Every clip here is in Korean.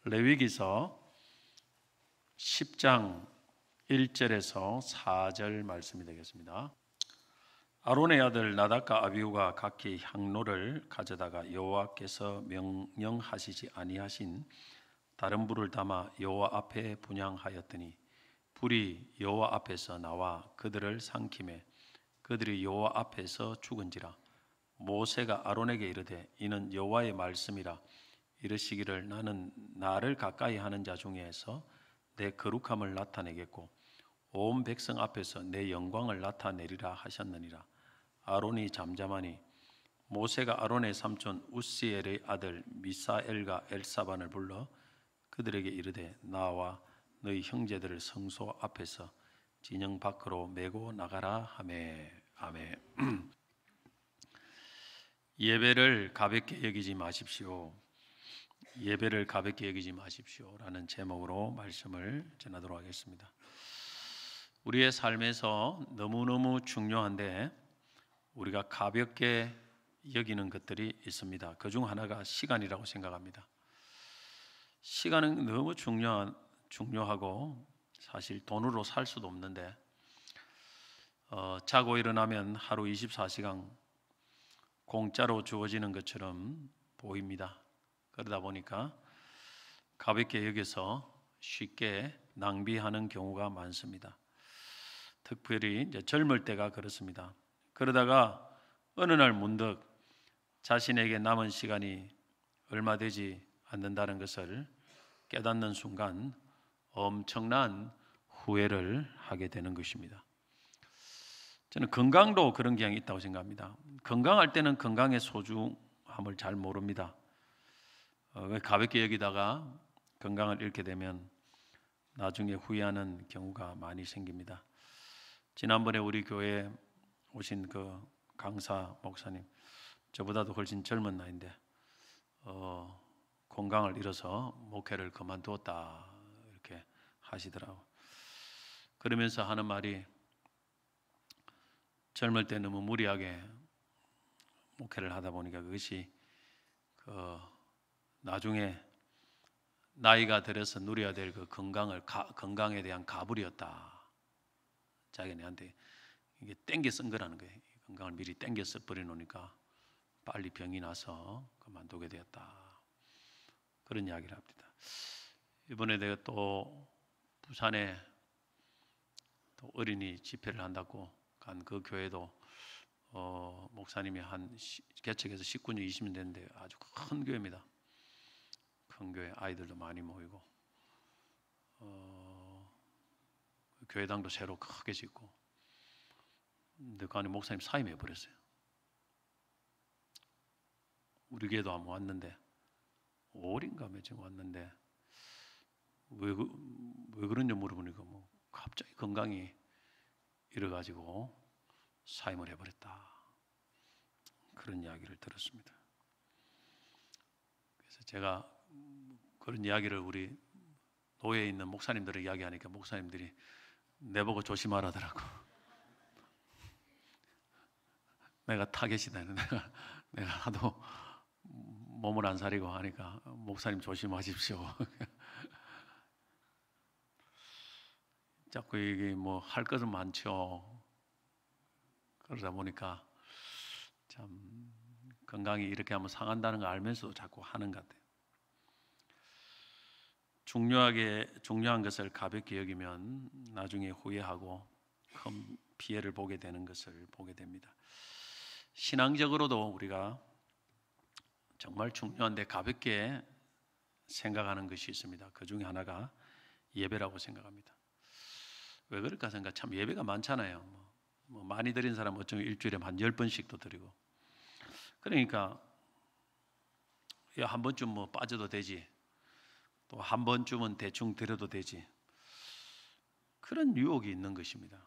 레위기서 10장 1절에서 4절 말씀이 되겠습니다. 아론의 아들 나답과 아비후가 각기 향로를 가져다가 여호와께서 명령하시지 아니하신 다른 불을 담아 여호와 앞에 분향하였더니 불이 여호와 앞에서 나와 그들을 삼키매 그들이 여호와 앞에서 죽은지라. 모세가 아론에게 이르되 이는 여호와의 말씀이라. 이르시기를 나는 나를 가까이 하는 자 중에서 내 거룩함을 나타내겠고 온 백성 앞에서 내 영광을 나타내리라 하셨느니라. 아론이 잠잠하니 모세가 아론의 삼촌 우시엘의 아들 미사엘과 엘사반을 불러 그들에게 이르되 나와 너희 형제들을 성소 앞에서 진영 밖으로 메고 나가라 하매. 아멘. 예배를 가볍게 여기지 마십시오. 예배를 가볍게 여기지 마십시오라는 제목으로 말씀을 전하도록 하겠습니다. 우리의 삶에서 너무너무 중요한데 우리가 가볍게 여기는 것들이 있습니다. 그중 하나가 시간이라고 생각합니다. 시간은 너무 중요하고 사실 돈으로 살 수도 없는데 자고 일어나면 하루 24시간 공짜로 주어지는 것처럼 보입니다. 그러다 보니까 가볍게 여겨서 쉽게 낭비하는 경우가 많습니다. 특별히 이제 젊을 때가 그렇습니다. 그러다가 어느 날 문득 자신에게 남은 시간이 얼마 되지 않는다는 것을 깨닫는 순간 엄청난 후회를 하게 되는 것입니다. 저는 건강도 그런 경향이 있다고 생각합니다. 건강할 때는 건강의 소중함을 잘 모릅니다. 가볍게 여기다가 건강을 잃게 되면 나중에 후회하는 경우가 많이 생깁니다. 지난번에 우리 교회에 오신 그 강사 목사님, 저보다도 훨씬 젊은 나이인데 건강을 잃어서 목회를 그만두었다 이렇게 하시더라고요. 그러면서 하는 말이 젊을 때 너무 무리하게 목회를 하다 보니까 그것이 나중에 나이가 들어서 누려야 될 그 건강에 대한 가불이었다. 자기네한테 이게 땡겨 쓴 거라는 거예요. 건강을 미리 땡겨 써 버려놓으니까 빨리 병이 나서 그만두게 되었다. 그런 이야기를 합니다. 이번에 내가 또 부산에 또 어린이 집회를 한다고 간 그 교회도 목사님이 한 개척해서 19년 20년 됐는데 아주 큰 교회입니다. 큰 교회, 아이들도 많이 모이고 교회당도 새로 크게 짓고. 근데 그 안에 목사님 사임해 버렸어요. 우리 교회도 한번 왔는데 5월인가 며칠 왔는데 왜 그런지 물어보니까 뭐 갑자기 건강이 이래가지고 사임을 해버렸다. 그런 이야기를 들었습니다. 그래서 제가 그런 이야기를 우리 노예에 있는 목사님들을 이야기하니까 목사님들이 내보고 조심하라더라고. 내가 타겟이다. 내가 하도 몸을 안 사리고 하니까 목사님 조심하십시오. 자꾸 이게 뭐 할 것은 많죠. 그러다 보니까 참 건강이 이렇게 하면 상한다는 걸 알면서도 자꾸 하는 것 같아요. 중요한 것을 가볍게 여기면 나중에 후회하고 큰 피해를 보게 되는 것을 보게 됩니다. 신앙적으로도 우리가 정말 중요한데 가볍게 생각하는 것이 있습니다. 그 중에 하나가 예배라고 생각합니다. 왜 그럴까 생각? 참 예배가 많잖아요. 뭐 많이 드린 사람 어쩌면 일주일에 한 10번씩도 드리고. 그러니까 한 번쯤 뭐 빠져도 되지. 또 한 번쯤은 대충 드려도 되지. 그런 유혹이 있는 것입니다.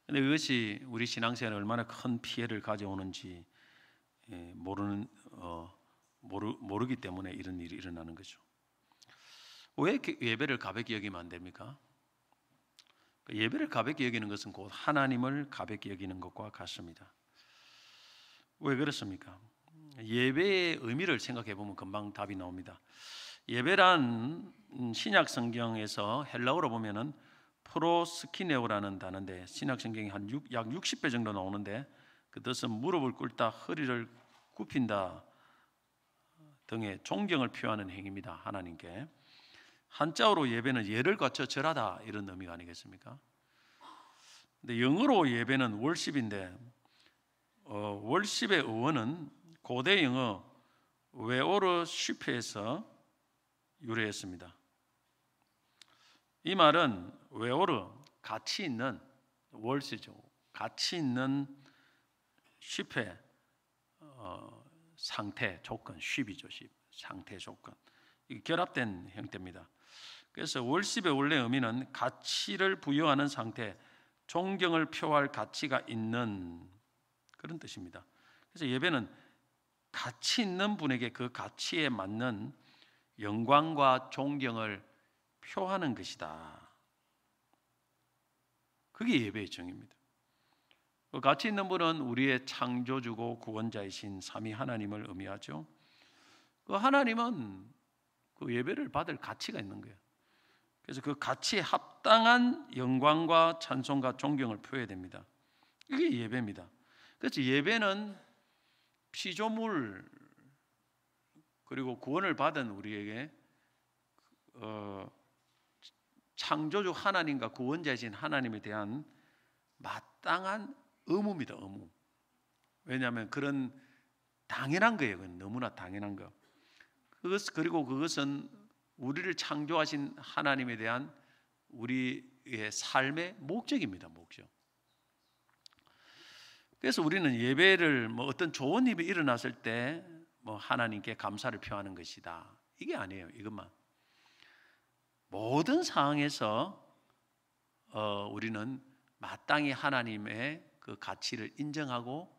그런데 그것이 우리 신앙생활에 얼마나 큰 피해를 가져오는지 모르기 때문에 이런 일이 일어나는 거죠. 왜 이렇게 예배를 가볍게 여기면 안 됩니까? 예배를 가볍게 여기는 것은 곧 하나님을 가볍게 여기는 것과 같습니다. 왜 그렇습니까? 예배의 의미를 생각해 보면 금방 답이 나옵니다. 예배란 신약 성경에서 헬라어로 보면은 프로스키네오라는 단어인데 신약 성경이 약 60배 정도 나오는데 그 뜻은 무릎을 꿇다, 허리를 굽힌다 등의 존경을 표하는 행위입니다. 하나님께. 한자어로 예배는 예를 갖춰 절하다 이런 의미가 아니겠습니까? 근데 영어로 예배는 월십인데 월십의 어원은 고대 영어 웨오르시프에서 유래했습니다. 이 말은 웨오르 가치 있는 월시죠. 가치 있는 쉽의 상태 조건 쉽이죠. 쉽 상태 조건 이게 결합된 형태입니다. 그래서 월십의 원래 의미는 가치를 부여하는 상태, 존경을 표할 가치가 있는 그런 뜻입니다. 그래서 예배는 가치 있는 분에게 그 가치에 맞는 영광과 존경을 표하는 것이다. 그게 예배의 정의입니다. 그 가치 있는 분은 우리의 창조주고 구원자이신 삼위 하나님을 의미하죠. 그 하나님은 그 예배를 받을 가치가 있는 거예요. 그래서 그 가치에 합당한 영광과 찬송과 존경을 표해야 됩니다. 이게 예배입니다. 그래서 예배는 피조물 그리고 구원을 받은 우리에게 창조주 하나님과 구원자이신 하나님에 대한 마땅한 의무입니다. 의무. 왜냐하면 그런 당연한 거예요. 너무나 당연한 거. 그리고 그것은 우리를 창조하신 하나님에 대한 우리의 삶의 목적입니다. 목적. 그래서 우리는 예배를 어떤 좋은 일이 일어났을 때 하나님께 감사를 표하는 것이다. 이게 아니에요. 이것만. 모든 상황에서 우리는 마땅히 하나님의 그 가치를 인정하고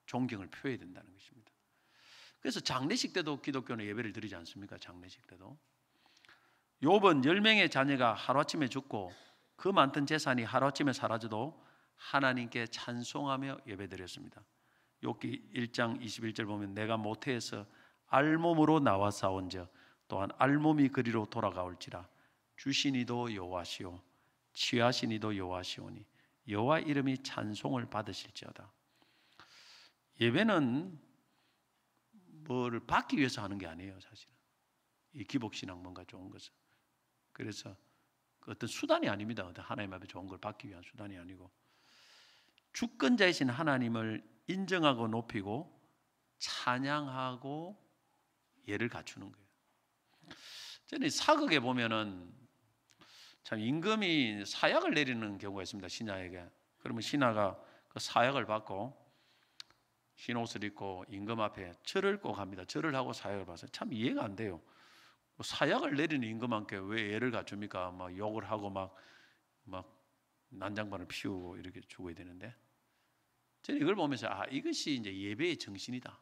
존경을 표해야 된다는 것입니다. 그래서 장례식 때도 기독교는 예배를 드리지 않습니까? 장례식 때도. 욥은 10명의 자녀가 하루아침에 죽고 그 많던 재산이 하루아침에 사라져도 하나님께 찬송하며 예배드렸습니다. 욥기 1장 21절 보면 내가 모태에서 알몸으로 나와 싸운즉 또한 알몸이 그리로 돌아가올지라 주시니도 여호와시오 취하시니도 여호와시오니 여호와 이름이 찬송을 받으실지어다. 예배는 뭐를 받기 위해서 하는 게 아니에요. 사실은 이 기복신앙 뭔가 좋은 것은. 그래서 그 어떤 수단이 아닙니다. 어떤 하나님 앞에 좋은 걸 받기 위한 수단이 아니고 주권자이신 하나님을 인정하고 높이고 찬양하고 예를 갖추는 거예요. 저는 사극에 보면은 참 임금이 사약을 내리는 경우가 있습니다. 신하에게. 그러면 신하가 그 사약을 받고 흰 옷을 입고 임금 앞에 절을 꼭 합니다. 절을 하고 사약을 받아요. 참 이해가 안 돼요. 사약을 내리는 임금한테 왜 예를 갖춥니까? 막 욕을 하고 막 난장판을 피우고 이렇게 죽어야 되는데 저는 이걸 보면서 이것이 이제 예배의 정신이다.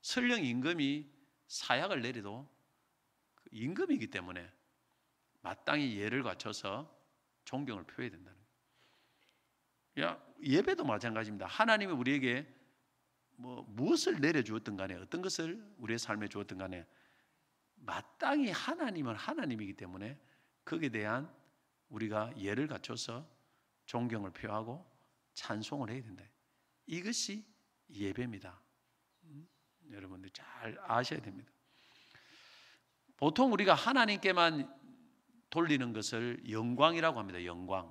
설령 임금이 사약을 내려도 그 임금이기 때문에 마땅히 예를 갖춰서 존경을 표해야 된다는 거예요. 예배도 마찬가지입니다. 하나님이 우리에게 무엇을 내려주었든 간에 어떤 것을 우리의 삶에 주었든 간에 마땅히 하나님은 하나님이기 때문에 거기에 대한 우리가 예를 갖춰서 존경을 표하고 찬송을 해야 된다. 이것이 예배입니다. 여러분들 잘 아셔야 됩니다. 보통 우리가 하나님께만 돌리는 것을 영광이라고 합니다. 영광.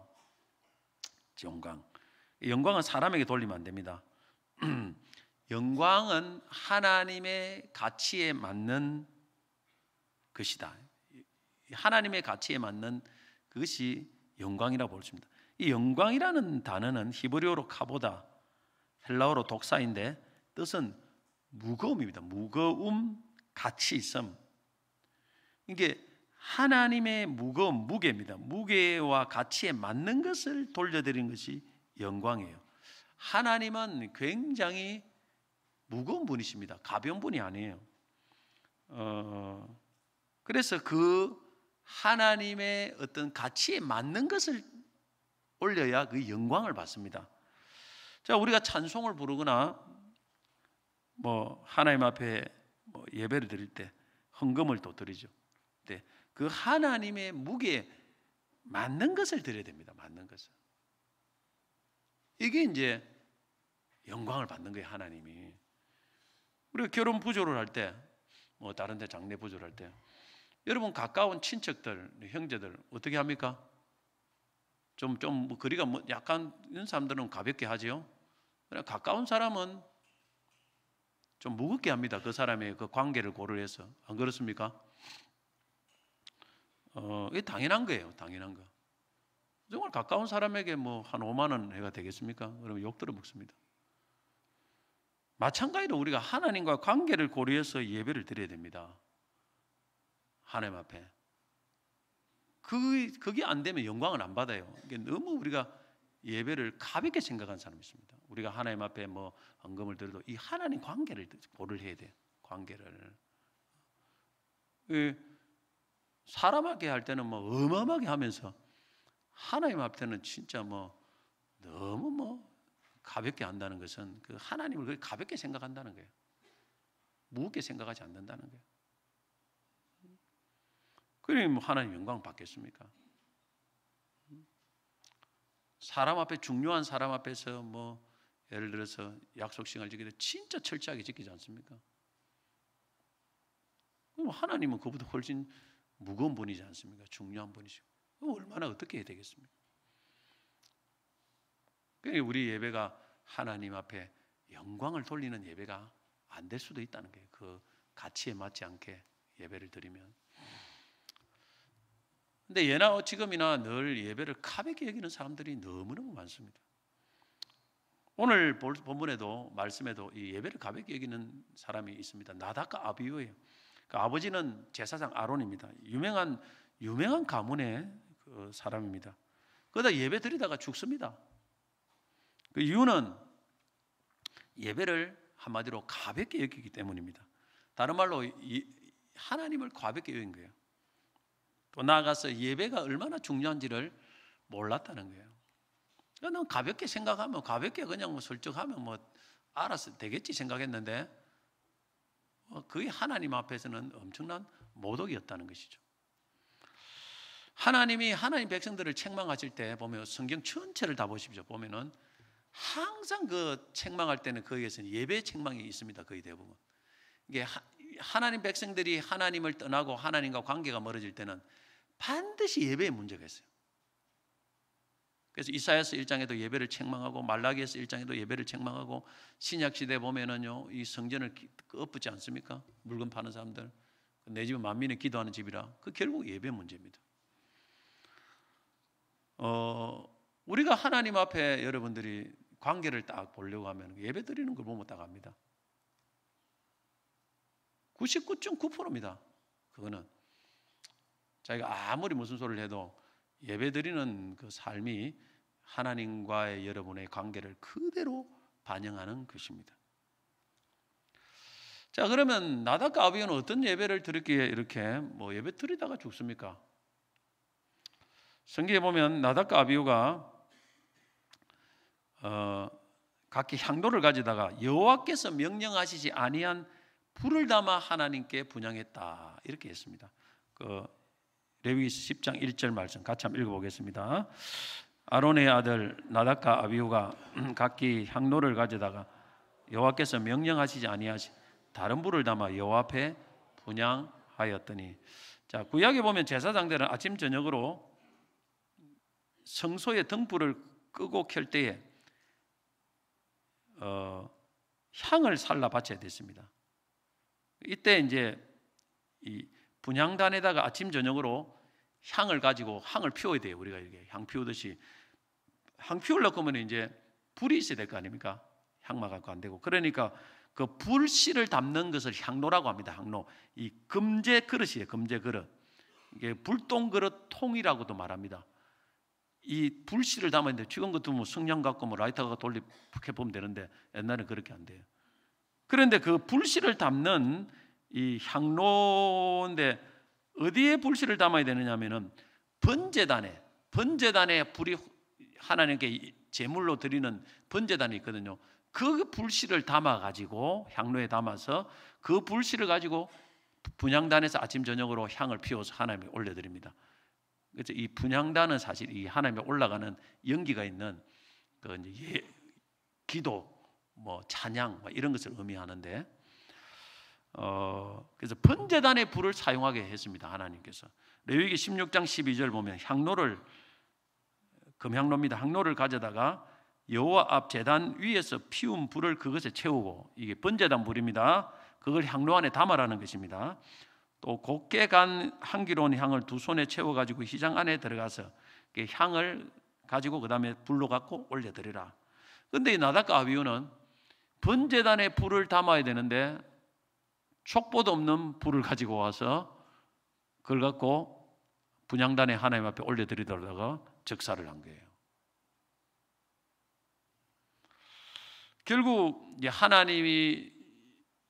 영광은 사람에게 돌리면 안 됩니다. 영광은 하나님의 가치에 맞는 것이다. 하나님의 가치에 맞는 그것이 영광이라고 볼 수 있습니다. 이 영광이라는 단어는 히브리어로 카보다, 헬라어로 독사인데 뜻은 무거움입니다. 무거움, 가치 있음. 이게 하나님의 무거움, 무게입니다. 무게와 가치에 맞는 것을 돌려드린 것이 영광이에요. 하나님은 굉장히 무거운 분이십니다. 가벼운 분이 아니에요. 그래서 그 하나님의 어떤 가치에 맞는 것을 올려야 그 영광을 받습니다. 자, 우리가 찬송을 부르거나 하나님 앞에 예배를 드릴 때 헌금을 또 드리죠. 근데 그 하나님의 무게에 맞는 것을 드려야 됩니다. 맞는 것을. 이게 이제 영광을 받는 거예요. 하나님이. 우리가 결혼 부조를 할 때, 뭐 다른 데 장례 부조를 할 때, 여러분 가까운 친척들, 형제들 어떻게 합니까? 좀 뭐 거리가 뭐 약간 이런 사람들은 가볍게 하지요. 그러나 가까운 사람은 좀 무겁게 합니다. 그 사람의 그 관계를 고려해서. 안 그렇습니까? 이게 당연한 거예요. 당연한 거. 정말 가까운 사람에게 뭐 한 5만 원 해가 되겠습니까? 그러면 욕 들어 먹습니다. 마찬가지로 우리가 하나님과 관계를 고려해서 예배를 드려야 됩니다. 하나님 앞에. 그게 안 되면 영광을 안 받아요. 이게 너무 우리가 예배를 가볍게 생각하는 사람이 있습니다. 우리가 하나님 앞에 뭐 헌금을 드려도 이 하나님 관계를 고려를 해야 돼요. 관계를. 사람 앞에 할 때는 뭐 어마어마하게 하면서 하나님 앞에는 진짜 뭐 너무 뭐 가볍게 한다는 것은 그 하나님을 가볍게 생각한다는 거예요. 무겁게 생각하지 않는다는 거예요. 그러면 뭐 하나님 영광 받겠습니까? 사람 앞에 중요한 사람 앞에서 뭐 예를 들어서 약속 시간을 지킬 때 진짜 철저하게 지키지 않습니까? 그럼 하나님은 그보다 훨씬 무거운 분이지 않습니까? 중요한 분이시고 얼마나 어떻게 해야 되겠습니까? 그러니까 우리 예배가 하나님 앞에 영광을 돌리는 예배가 안 될 수도 있다는 거예요. 그 가치에 맞지 않게 예배를 드리면. 근데 예나 지금이나 늘 예배를 가볍게 여기는 사람들이 너무너무 많습니다. 오늘 본문에도 말씀에도 이 예배를 가볍게 여기는 사람이 있습니다. 나답과 아비후예요. 그 아버지는 제사장 아론입니다. 유명한 가문의 그 사람입니다. 그러다 예배 드리다가 죽습니다. 그 이유는 예배를 한마디로 가볍게 여기기 때문입니다. 다른 말로 하나님을 가볍게 여긴 거예요. 또 나아가서 예배가 얼마나 중요한지를 몰랐다는 거예요. 그냥 가볍게 생각하면 가볍게 그냥 뭐 설적하면 뭐 알아서 되겠지 생각했는데 그게 하나님 앞에서는 엄청난 모독이었다는 것이죠. 하나님이 하나님 백성들을 책망하실 때 보면 성경 전체를 다 보십시오. 보면은 항상 그 책망할 때는 거기에서는 예배 책망이 있습니다. 거의 대부분. 이게 하나님 백성들이 하나님을 떠나고 하나님과 관계가 멀어질 때는 반드시 예배에 문제가 있어요. 그래서 이사야서 1장에도 예배를 책망하고 말라기에서 1장에도 예배를 책망하고 신약 시대 보면은요 이 성전을 엎지 않습니까? 물건 파는 사람들 내 집은 만민이 기도하는 집이라 그 결국 예배 문제입니다. 우리가 하나님 앞에 여러분들이 관계를 딱 보려고 하면 예배 드리는 걸 보면 딱 압니다. 99.9%입니다. 그거는 자기가 아무리 무슨 소리를 해도 예배 드리는 그 삶이 하나님과의 여러분의 관계를 그대로 반영하는 것입니다. 자, 그러면 나답과 아비후는 어떤 예배를 드렸기에 이렇게 뭐 예배 드리다가 죽습니까? 성경에 보면 나답과 아비후가 각기 향로를 가져다가 여호와께서 명령하시지 아니한 불을 담아 하나님께 분향했다 이렇게 했습니다. 그 레위기서 10장 1절 말씀 같이 한번 읽어보겠습니다. 아론의 아들 나답과 아비후가 각기 향로를 가져다가 여호와께서 명령하시지 아니하신 다른 불을 담아 여호와 앞에 분향하였더니 자 구약에 보면 제사장들은 아침 저녁으로 성소의 등불을 끄고 켤 때에 향을 살라 바쳐야 됐습니다. 이때 이제 이 분향단에다가 아침 저녁으로 향을 가지고 향을 피워야 돼요. 우리가 이렇게 향 피우듯이 향 피우려고 하면 이제 불이 있어야 될 거 아닙니까? 향만 갖고 안 되고 그러니까 그 불씨를 담는 것을 향로라고 합니다. 향로. 이 금제 그릇이에요. 금제 그릇. 이게 불똥 그릇 통이라고도 말합니다. 이 불씨를 담았는데 지금 같으면 뭐 성냥 갖고 뭐 라이터 갖고 해 보면 되는데 옛날에는 그렇게 안 돼요. 그런데 그 불씨를 담는 이 향로인데 어디에 불씨를 담아야 되느냐면은 번제단에 불이 하나님께 제물로 드리는 번제단이 있거든요. 그 불씨를 담아 가지고 향로에 담아서 그 불씨를 가지고 분향단에서 아침 저녁으로 향을 피워서 하나님께 올려드립니다. 그래서 이 분향단은 사실 이 하나님께 올라가는 연기가 있는 그 이제 기도, 뭐 찬양, 뭐 이런 것을 의미하는데, 그래서 번제단의 불을 사용하게 했습니다. 하나님께서 레위기 16장 12절 보면 향로를, 금향로입니다. 향로를 가져다가 여호와 앞 제단 위에서 피운 불을 그것에 채우고, 이게 번제단 불입니다. 그걸 향로 안에 담아라는 것입니다. 또 곱게 간 향기로운 향을 두 손에 채워가지고 휘장 안에 들어가서 향을 가지고 그 다음에 불로 갖고 올려드리라. 그런데 이 나답과 아비후는 번제단에 불을 담아야 되는데 촉보도 없는 불을 가지고 와서 그걸 갖고 분향단에 하나님 앞에 올려드리다가 즉사를 한 거예요. 결국 하나님이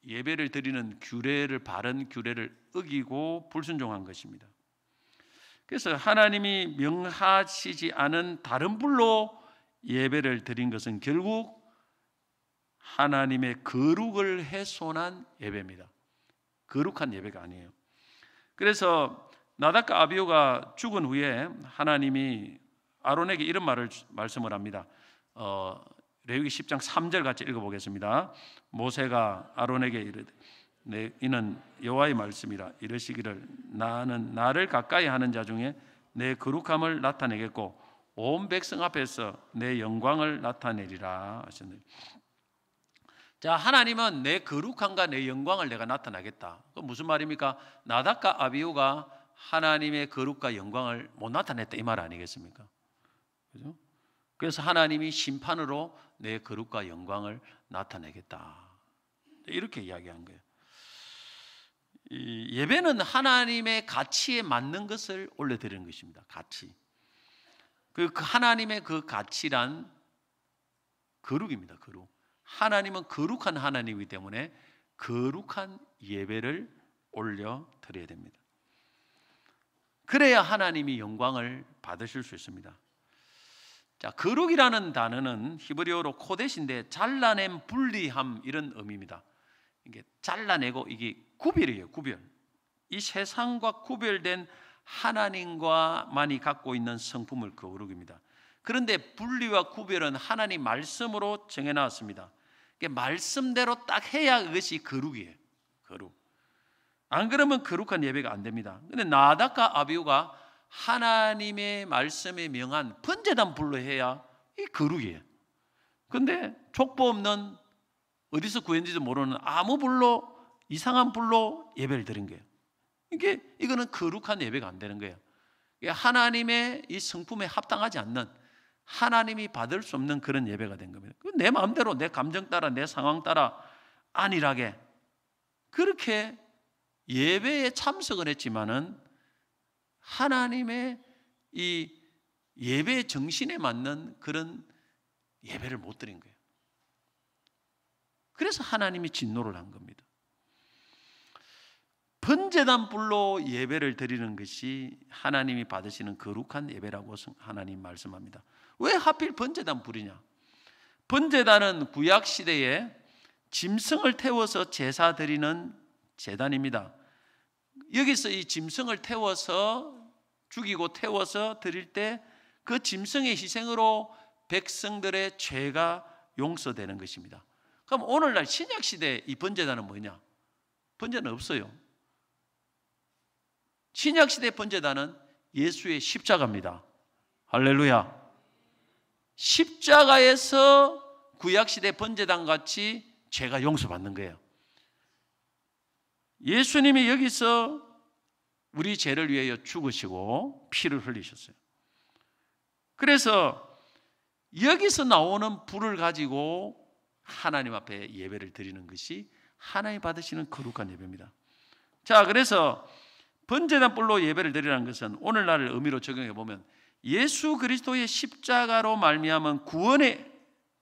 예배를 드리는 규례를, 바른 규례를 어기고 불순종한 것입니다. 그래서 하나님이 명하시지 않은 다른 불로 예배를 드린 것은 결국 하나님의 거룩을 훼손한 예배입니다. 거룩한 예배가 아니에요. 그래서 나답과 아비후가 죽은 후에 하나님이 아론에게 이런 말씀을 합니다. 레위기 10장 3절 같이 읽어보겠습니다. 모세가 아론에게 이르되 이는 여호와의 말씀이라 이르시기를 나는 나를 가까이 하는 자 중에 내 거룩함을 나타내겠고 온 백성 앞에서 내 영광을 나타내리라 하셨네요. 자, 하나님은 내 거룩함과 내 영광을 내가 나타나겠다. 그 무슨 말입니까? 나답과 아비후가 하나님의 거룩과 영광을 못 나타냈다 이 말 아니겠습니까? 그죠? 그래서 하나님이 심판으로 내 거룩과 영광을 나타내겠다. 이렇게 이야기한 거예요. 이 예배는 하나님의 가치에 맞는 것을 올려드리는 것입니다. 가치. 그 하나님의 그 가치란 거룩입니다. 거룩. 하나님은 거룩한 하나님이기 때문에 거룩한 예배를 올려드려야 됩니다. 그래야 하나님이 영광을 받으실 수 있습니다. 자, 거룩이라는 단어는 히브리어로 코데시인데 잘라낸 분리함 이런 의미입니다. 이게 잘라내고 이게 구별이에요. 구별. 이 세상과 구별된 하나님과만이 갖고 있는 성품을 거룩입니다. 그런데 분리와 구별은 하나님 말씀으로 정해놨습니다. 말씀대로 딱 해야 그것이 거룩이에요. 거룩. 안 그러면 거룩한 예배가 안 됩니다. 그런데 나답과 아비후가 하나님의 말씀에 명한 번제단 불로 해야 이 거룩이에요. 그런데 족보 없는 어디서 구했는지도 모르는 아무 불로, 이상한 불로 예배를 드린 거예요. 이거는 거룩한 예배가 안 되는 거예요. 하나님의 이 성품에 합당하지 않는, 하나님이 받을 수 없는 그런 예배가 된 겁니다. 내 마음대로, 내 감정 따라, 내 상황 따라 안일하게 그렇게 예배에 참석을 했지만은 하나님의 이 예배 정신에 맞는 그런 예배를 못 드린 거예요. 그래서 하나님이 진노를 한 겁니다. 번제단 불로 예배를 드리는 것이 하나님이 받으시는 거룩한 예배라고 하나님 말씀합니다. 왜 하필 번제단 불이냐? 번제단은 구약 시대에 짐승을 태워서 제사 드리는 제단입니다. 여기서 이 짐승을 태워서 죽이고 태워서 드릴 때 그 짐승의 희생으로 백성들의 죄가 용서되는 것입니다. 그럼 오늘날 신약 시대 이 번제단은 뭐냐? 번제는 없어요. 신약 시대 번제단은 예수의 십자가입니다. 할렐루야. 십자가에서 구약 시대 번제단 같이 죄가 용서받는 거예요. 예수님이 여기서 우리 죄를 위하여 죽으시고 피를 흘리셨어요. 그래서 여기서 나오는 불을 가지고 하나님 앞에 예배를 드리는 것이 하나님 받으시는 거룩한 예배입니다. 자, 그래서 번제단 불로 예배를 드리라는 것은 오늘날을 의미로 적용해 보면 예수 그리스도의 십자가로 말미암은 구원의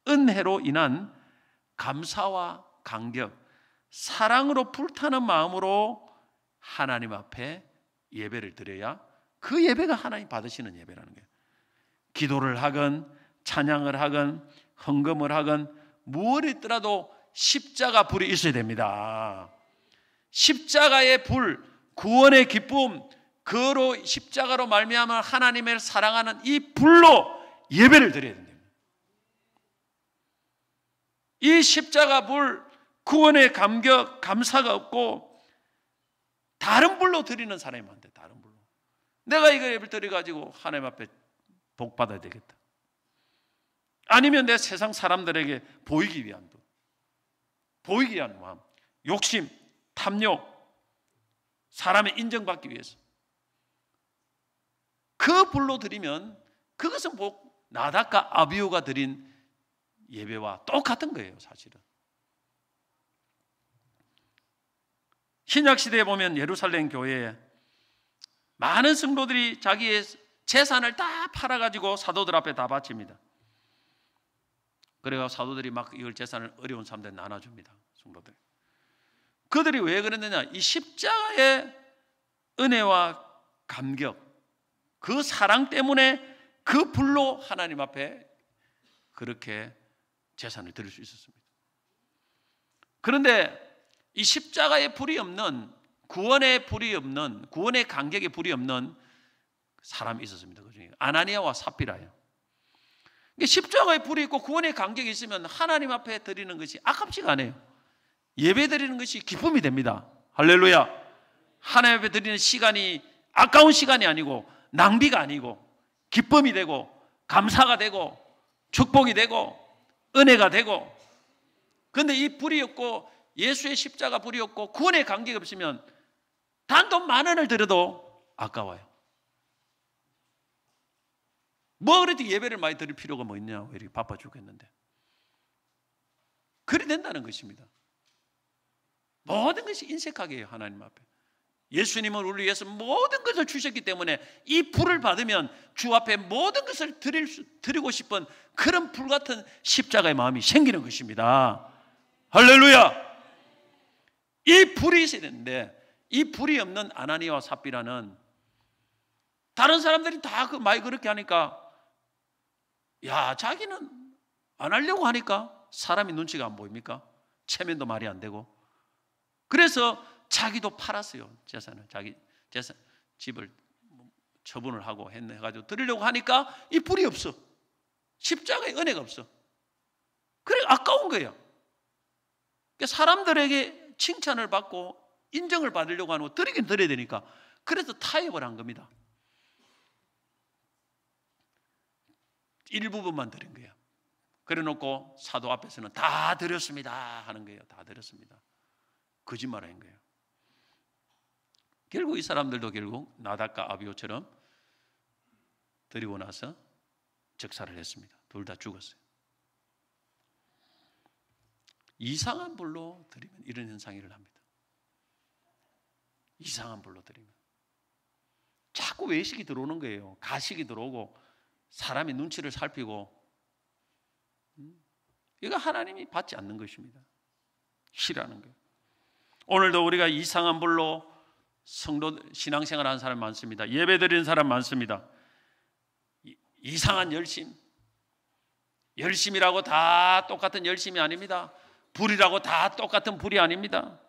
은혜로 인한 감사와 감격, 사랑으로 불타는 마음으로 하나님 앞에 예배를 드려야 그 예배가 하나님 받으시는 예배라는 거예요. 기도를 하건 찬양을 하건 헌금을 하건 무엇을 했더라도 십자가 불이 있어야 됩니다. 십자가의 불, 구원의 기쁨, 그로 십자가로 말미암아 하나님을 사랑하는 이 불로 예배를 드려야 된다. 이 십자가 불, 구원의 감격, 감사가 없고 다른 불로 드리는 사람이 많대. 다른 불로. 내가 이거 예배를 드려가지고 하나님 앞에 복 받아야 되겠다. 아니면 내 세상 사람들에게 보이기 위한 분, 보이기 위한 마음, 욕심, 탐욕, 사람의 인정받기 위해서 그 불로 드리면 그것은 복, 나답과 아비후가 드린 예배와 똑같은 거예요. 사실은 신약시대에 보면 예루살렘 교회에 많은 성도들이 자기의 재산을 다 팔아가지고 사도들 앞에 다 바칩니다. 그래서 사도들이 막 이걸 재산을 어려운 사람들에 나눠줍니다. 성도들. 그들이 왜 그랬느냐? 이 십자가의 은혜와 감격, 그 사랑 때문에 그 불로 하나님 앞에 그렇게 재산을 드릴 수 있었습니다. 그런데 이 십자가의 불이 없는, 구원의 불이 없는, 구원의 간격의 불이 없는 사람이 있었습니다. 그 중에 아나니아와 삽비라예요. 십자가의 불이 있고 구원의 간격이 있으면 하나님 앞에 드리는 것이 아깝지가 않아요. 예배 드리는 것이 기쁨이 됩니다. 할렐루야. 하나님 앞에 드리는 시간이 아까운 시간이 아니고 낭비가 아니고 기쁨이 되고 감사가 되고 축복이 되고 은혜가 되고. 그런데 이 불이 없고 예수의 십자가 불이 없고 구원의 간격이 없으면 단돈 10,000원을 드려도 아까워요. 뭐 그렇게 예배를 많이 드릴 필요가 뭐 있냐? 왜 이렇게 바빠 죽겠는데. 그리 된다는 것입니다. 모든 것이 인색하게 해요. 하나님 앞에. 예수님은 우리 위해서 모든 것을 주셨기 때문에 이 불을 받으면 주 앞에 모든 것을 드리고 싶은 그런 불같은 십자가의 마음이 생기는 것입니다. 할렐루야. 이 불이 있어야 되는데 이 불이 없는 아나니아와 삽비라는, 다른 사람들이 다 많이 그렇게 하니까 야, 자기는 안 하려고 하니까 사람이 눈치가 안 보입니까? 체면도 말이 안 되고. 그래서 자기도 팔았어요. 재산을. 자기 재산, 집을 처분을 하고 해가지고 드리려고 하니까 이 불이 없어. 십자가의 은혜가 없어. 그래 아까운 거예요. 사람들에게 칭찬을 받고 인정을 받으려고 하는 거 드리긴 드려야 되니까. 그래서 타협을 한 겁니다. 일부분만 드린 거예요. 그래 놓고 사도 앞에서는 다 드렸습니다 하는 거예요. 다 드렸습니다. 거짓말한 거예요. 결국 이 사람들도 결국 나답과 아비후처럼 드리고 나서 즉사를 했습니다. 둘 다 죽었어요. 이상한 불로 드리면 이런 현상이 일어납니다. 이상한 불로 드리면 자꾸 외식이 들어오는 거예요. 가식이 들어오고 사람의 눈치를 살피고, 이거 하나님이 받지 않는 것입니다. 싫어하는 거예요. 오늘도 우리가 이상한 불로 성도 신앙생활 하는 사람 많습니다. 예배 드리는 사람 많습니다. 이상한 열심, 열심이라고 다 똑같은 열심이 아닙니다. 불이라고 다 똑같은 불이 아닙니다.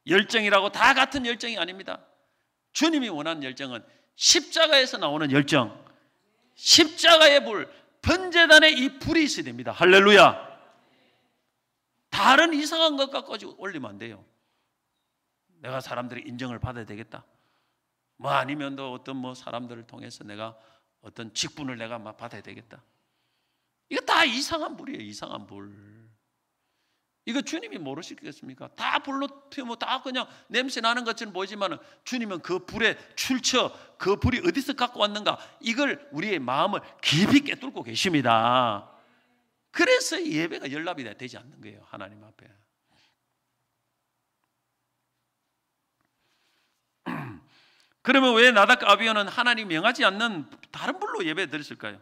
열정이라고 다 같은 열정이 아닙니다. 주님이 원하는 열정은 십자가에서 나오는 열정, 십자가의 불, 번제단에 이 불이 있어야 됩니다. 할렐루야. 다른 이상한 것 갖고 올리면 안 돼요. 내가 사람들의 인정을 받아야 되겠다. 뭐 아니면 또 어떤 뭐 사람들을 통해서 내가 어떤 직분을 내가 막 받아야 되겠다. 이거 다 이상한 불이에요. 이상한 불. 이거 주님이 모르시겠습니까? 다 불로 피우면 다 그냥 냄새 나는 것처럼 보이지만 주님은 그 불의 출처, 그 불이 어디서 갖고 왔는가, 이걸 우리의 마음을 깊이 꿰뚫고 계십니다. 그래서 예배가 연락이 되지 않는 거예요. 하나님 앞에. 그러면 왜 나답과 아비후는 하나님 명하지 않는 다른 불로 예배 드렸을까요?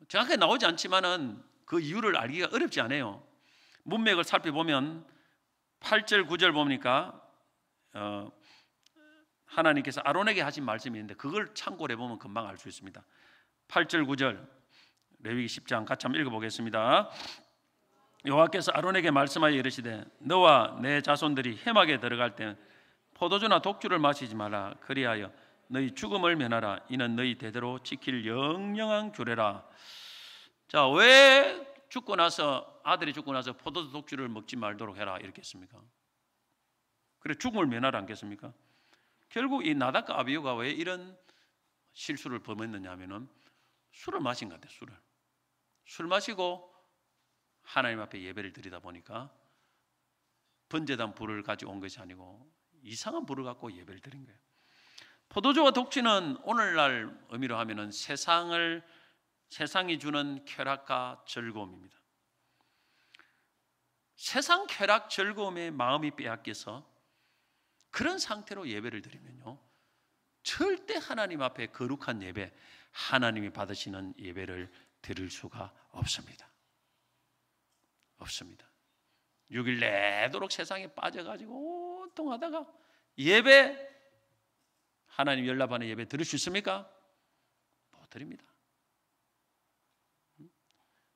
정확하게 나오지 않지만은 그 이유를 알기가 어렵지 않아요. 문맥을 살펴보면 8절 9절 보니까 하나님께서 아론에게 하신 말씀이 있는데 그걸 참고를 해보면 금방 알 수 있습니다. 8절 9절 레위기 10장 같이 한번 읽어보겠습니다. 여호와께서 아론에게 말씀하여 이르시되 너와 내 자손들이 회막에 들어갈 때 포도주나 독주를 마시지 마라. 그리하여 너희 죽음을 면하라. 이는 너희 대대로 지킬 영영한 규례라. 자, 왜 아들이 죽고 나서 포도주 독주를 먹지 말도록 해라 이렇게 했습니까? 그래 죽음을 면하라 않겠습니까? 결국 이 나답과 아비후가 왜 이런 실수를 범했느냐 하면은 술을 마신 것 같아요. 술 마시고 하나님 앞에 예배를 드리다 보니까 번제단 불을 가지고 온 것이 아니고 이상한 불을 갖고 예배를 드린 거예요. 포도주와 독주는 오늘날 의미로 하면은 세상이 주는 쾌락과 즐거움입니다. 세상 쾌락 즐거움에 마음이 빼앗겨서 그런 상태로 예배를 드리면요, 절대 하나님 앞에 거룩한 예배, 하나님이 받으시는 예배를 드릴 수가 없습니다. 6일 내도록 세상에 빠져가지고 온통하다가 예배, 하나님 연락하는 예배 드릴 수 있습니까? 못 드립니다.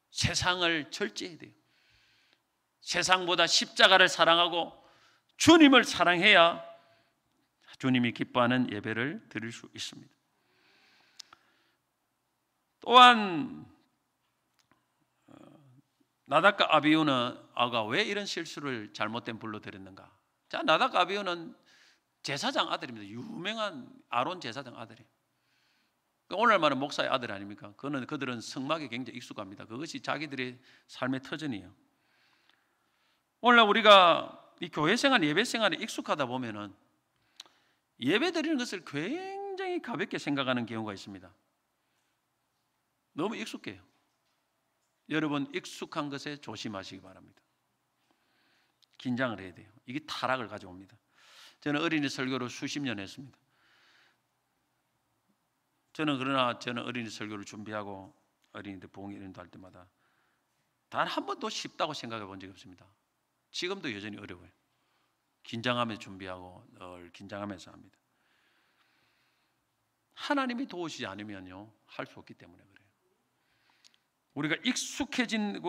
세상을 절제해야 돼요. 세상보다 십자가를 사랑하고 주님을 사랑해야 주님이 기뻐하는 예배를 드릴 수 있습니다. 또한 나답과 아비후가 왜 이런 실수를 잘못된 불로 드렸는가? 자, 나답과 아비후는 제사장 아들입니다. 유명한 아론 제사장 아들이에요. 오늘 말은 목사의 아들 아닙니까? 그들은 성막에 굉장히 익숙합니다. 그것이 자기들의 삶의 터전이에요. 오늘날 우리가 이 교회 생활, 예배 생활에 익숙하다 보면은 예배 드리는 것을 굉장히 가볍게 생각하는 경우가 있습니다. 너무 익숙해요. 여러분, 익숙한 것에 조심하시기 바랍니다. 긴장을 해야 돼요. 이게 타락을 가져옵니다. 저는 어린이 설교를 수십 년 했습니다. 그러나 저는 어린이 설교를 준비하고 어린이들 봉 이런 할 때마다 단 한 번도 쉽다고 생각해 본 적이 없습니다. 지금도 여전히 어려워요. 긴장하면서 준비하고 늘 긴장하면서 합니다. 하나님이 도우시지 않으면요, 할 수 없기 때문에 그래요. 우리가 익숙해지는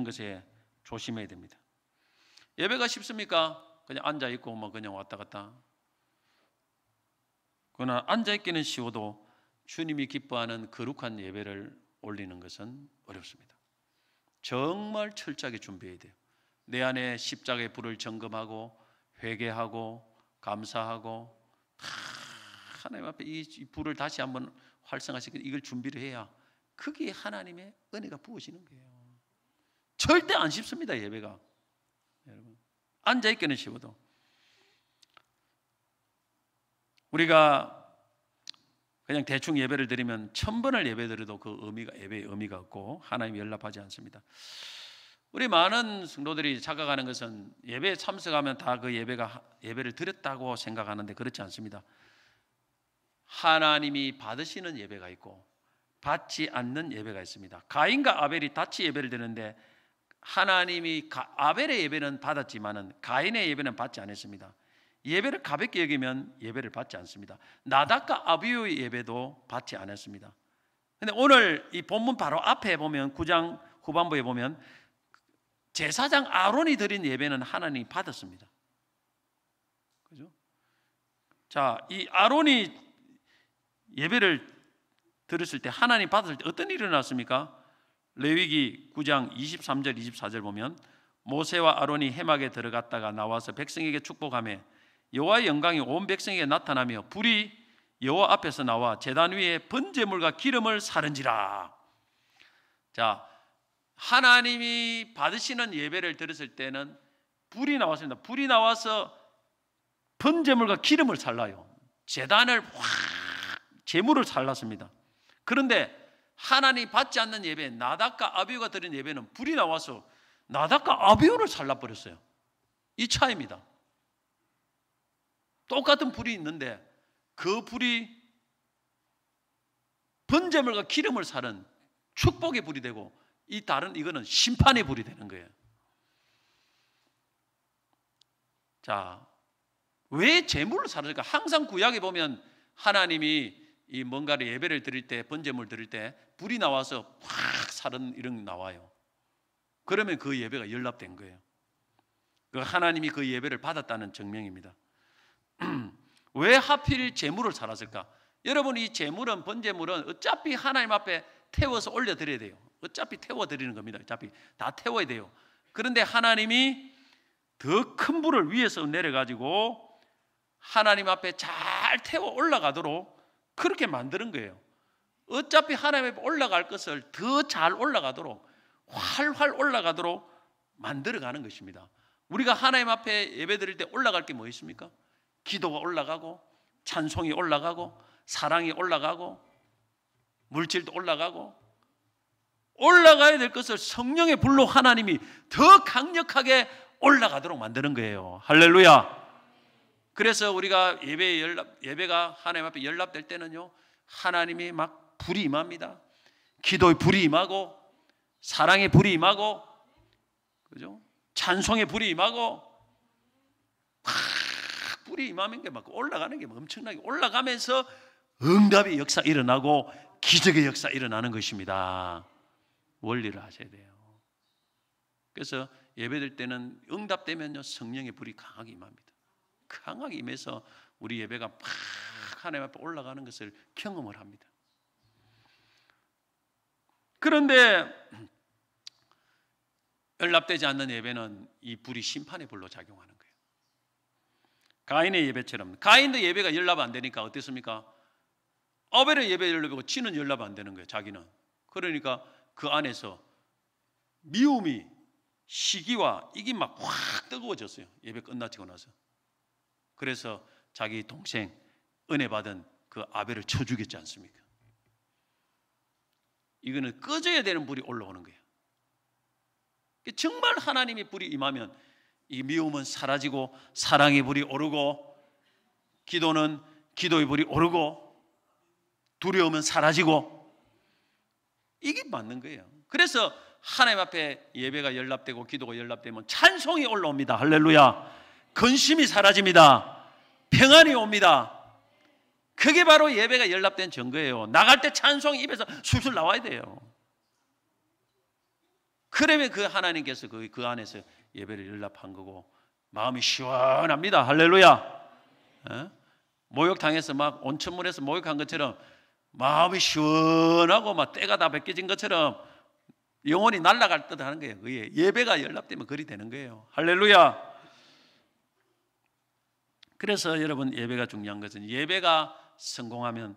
것에 조심해야 됩니다. 예배가 쉽습니까? 그냥 앉아 있고 그냥 왔다 갔다. 그러나 앉아 있기는 쉬워도 주님이 기뻐하는 거룩한 예배를 올리는 것은 어렵습니다. 정말 철저하게 준비해야 돼요. 내 안에 십자가의 불을 점검하고 회개하고 감사하고 하나님 앞에 이 불을 다시 한번 활성화시키고 이걸 준비를 해야 그게 하나님의 은혜가 부어지는 거예요. 절대 안 쉽습니다, 예배가. 여러분, 앉아있기는 쉬워도 우리가 그냥 대충 예배를 드리면 1000번을 예배 드려도 그 예배의 의미가 없고 하나님 연락하지 않습니다. 우리 많은 성도들이 착각하는 것은 예배에 참석하면 다 그 예배를 드렸다고 생각하는데 그렇지 않습니다. 하나님이 받으시는 예배가 있고 받지 않는 예배가 있습니다. 가인과 아벨이 같이 예배를 드리는데 하나님이 아벨의 예배는 받았지만은 가인의 예배는 받지 않았습니다. 예배를 가볍게 여기면 예배를 받지 않습니다. 나답과 아비후의 예배도 받지 않았습니다. 근데 오늘 이 본문 바로 앞에 보면 9장 후반부에 보면 제사장 아론이 드린 예배는 하나님이 받았습니다. 그죠? 자, 이 아론이 예배를 드렸을 때 하나님 받았을 때 어떤 일이 일어났습니까? 레위기 9장 23절 24절 보면 모세와 아론이 회막에 들어갔다가 나와서 백성에게 축복하며 여호와의 영광이 온 백성에게 나타나며 불이 여호와 앞에서 나와 제단 위에 번제물과 기름을 사른지라. 자, 하나님이 받으시는 예배를 드렸을 때는 불이 나왔습니다. 불이 나와서 번제물과 기름을 살라요. 제단을 제물을 살랐습니다. 그런데 하나님 받지 않는 예배, 나답과 아비후가 드린 예배는 불이 나와서 나답과 아비후를 살라버렸어요. 이 차이입니다. 똑같은 불이 있는데 그 불이 번제물과 기름을 사른 축복의 불이 되고 이거는 심판의 불이 되는 거예요. 자, 왜 제물을 사를까? 항상 구약에 보면 하나님이 이 뭔가를 예배를 드릴 때 번제물 드릴 때 불이 나와서 확 사른 이런 게 나와요. 그러면 그 예배가 연락된 거예요. 그 하나님이 그 예배를 받았다는 증명입니다. 왜 하필 제물을 살았을까? 여러분, 이 제물은, 번제물은 어차피 하나님 앞에 태워서 올려드려야 돼요. 어차피 태워드리는 겁니다. 어차피 다 태워야 돼요. 그런데 하나님이 더 큰 불을 위에서 내려가지고 하나님 앞에 잘 태워 올라가도록 그렇게 만드는 거예요. 어차피 하나님 앞에 올라갈 것을 더 잘 올라가도록, 활활 올라가도록 만들어가는 것입니다. 우리가 하나님 앞에 예배 드릴 때 올라갈 게 뭐 있습니까? 기도가 올라가고, 찬송이 올라가고, 사랑이 올라가고, 물질도 올라가고, 올라가야 될 것을 성령의 불로 하나님이 더 강력하게 올라가도록 만드는 거예요. 할렐루야. 그래서 우리가 예배가 하나님 앞에 연락될 때는요, 하나님이 막 불이 임합니다. 기도의 불이 임하고, 사랑의 불이 임하고, 그죠? 찬송의 불이 임하고, 막 불이 임하는 게 막 올라가는 게 엄청나게 올라가면서 응답의 역사 일어나고 기적의 역사 일어나는 것입니다. 원리를 아셔야 돼요. 그래서 예배될 때는 응답되면요, 성령의 불이 강하게 임합니다. 강하게 임해서 우리 예배가 막 하나님 앞에 올라가는 것을 경험을 합니다. 그런데 연락되지 않는 예배는 이 불이 심판의 불로 작용하는 거예요. 가인의 예배처럼. 가인도 예배가 연락 안 되니까 어땠습니까? 아벨의 예배 연락되고 지는 연락 안 되는 거예요. 자기는. 그러니까 그 안에서 미움이, 시기와 이게 막 확 뜨거워졌어요. 예배 끝나치고 나서. 그래서 자기 동생 은혜 받은 그 아벨을 쳐 죽였지 않습니까? 이거는 꺼져야 되는 불이 올라오는 거예요. 정말 하나님의 불이 임하면 이 미움은 사라지고, 사랑의 불이 오르고, 기도는 기도의 불이 오르고, 두려움은 사라지고, 이게 맞는 거예요. 그래서 하나님 앞에 예배가 연락되고 기도가 연락되면 찬송이 올라옵니다. 할렐루야. 근심이 사라집니다. 평안이 옵니다. 그게 바로 예배가 연락된 증거예요. 나갈 때 찬송이 입에서 술술 나와야 돼요. 그러면 그 하나님께서 그 안에서 예배를 연락한 거고, 마음이 시원합니다. 할렐루야. 목욕탕에서 막 온천물에서 목욕한 것처럼 마음이 시원하고 막 때가 다 벗겨진 것처럼 영혼이 날아갈 듯 하는 거예요. 그게 예배가 연락되면 그리 되는 거예요. 할렐루야. 그래서 여러분, 예배가 중요한 것은 예배가 성공하면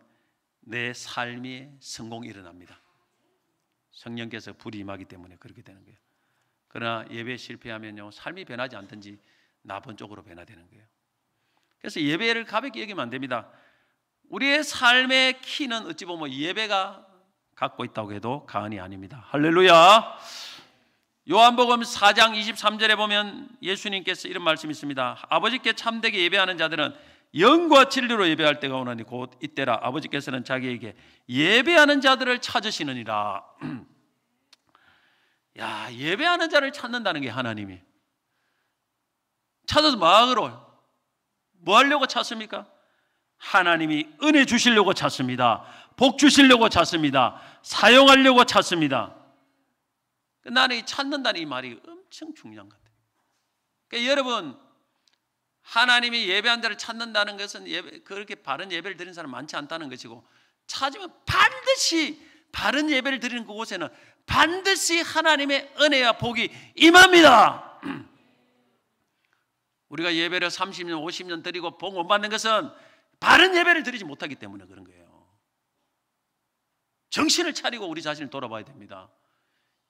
내 삶이 성공이 일어납니다. 성령께서 불이 임하기 때문에 그렇게 되는 거예요. 그러나 예배 실패하면요, 삶이 변하지 않든지 나쁜 쪽으로 변화되는 거예요. 그래서 예배를 가볍게 여기면 안 됩니다. 우리의 삶의 키는 어찌 보면 예배가 갖고 있다고 해도 과언이 아닙니다. 할렐루야. 요한복음 4장 23절에 보면 예수님께서 이런 말씀이 있습니다. 아버지께 참되게 예배하는 자들은 영과 진리로 예배할 때가 오나니 곧 이때라. 아버지께서는 자기에게 예배하는 자들을 찾으시느니라. 야, 예배하는 자를 찾는다는 게 하나님이 찾아서 마음으로 뭐 하려고 찾습니까? 하나님이 은혜 주시려고 찾습니다. 복 주시려고 찾습니다. 사용하려고 찾습니다. 나는 이 찾는다는 이 말이 엄청 중요한 것 같아요. 그러니까 여러분, 하나님이 예배한 자를 찾는다는 것은 그렇게 바른 예배를 드리는 사람 많지 않다는 것이고, 찾으면 반드시 바른 예배를 드리는 그곳에는 반드시 하나님의 은혜와 복이 임합니다. 우리가 예배를 30년, 50년 드리고 복 못 받는 것은 바른 예배를 드리지 못하기 때문에 그런 거예요. 정신을 차리고 우리 자신을 돌아봐야 됩니다.